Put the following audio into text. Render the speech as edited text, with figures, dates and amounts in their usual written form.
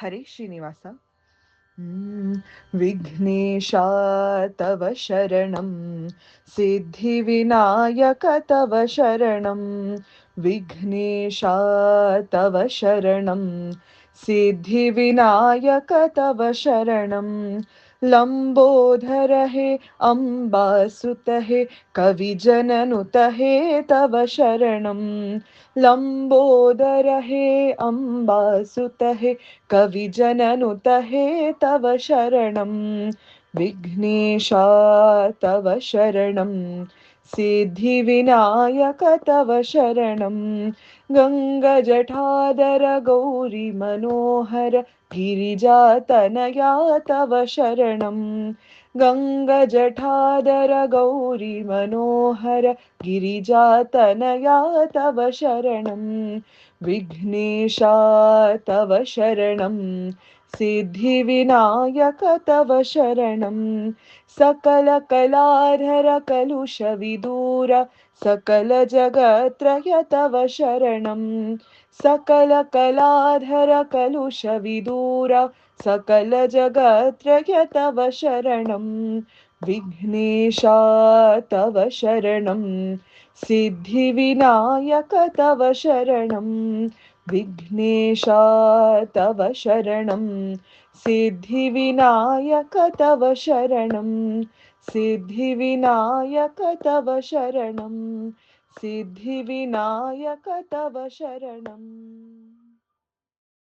हरे श्रीनिवास। विघ्नेशा तव शरणं सिद्धिविनायक तव शरणं विघ्नेशा तव शरणं सिद्धिविनायक तव शरणं लंबोदर हे अम्बासुत हे कविजननुत हे तव शरणं लंबोदर हे अम्बासुत हे कविजननुत हे तव शरणं विघ्नेशा तव शरणं सिद्धिविनायक तव शरणं गङ्गजटाधर गौरी मनोहर गिरिजातनया तव शरणं गङ्गजटाधर गौरी मनोहर गिरिजातनया तव शरणं विघ्नेशा तव शरणं सिद्धिविनायक तव शरणं सकलकलाधर कलुषविदूर सकलजगत्त्रय तव शरणं सकलकलाधर कलुषविदूर सकलजगत्त्रय तव शरणं विघ्नेशा तव शरणं सिद्धिविनायक तव शरणं विघ्नेशा तव शरणं सिद्धिविनायक तव शरणं सिद्धिविनायक तव शरणं सिद्धिविनायक तव शरणम्।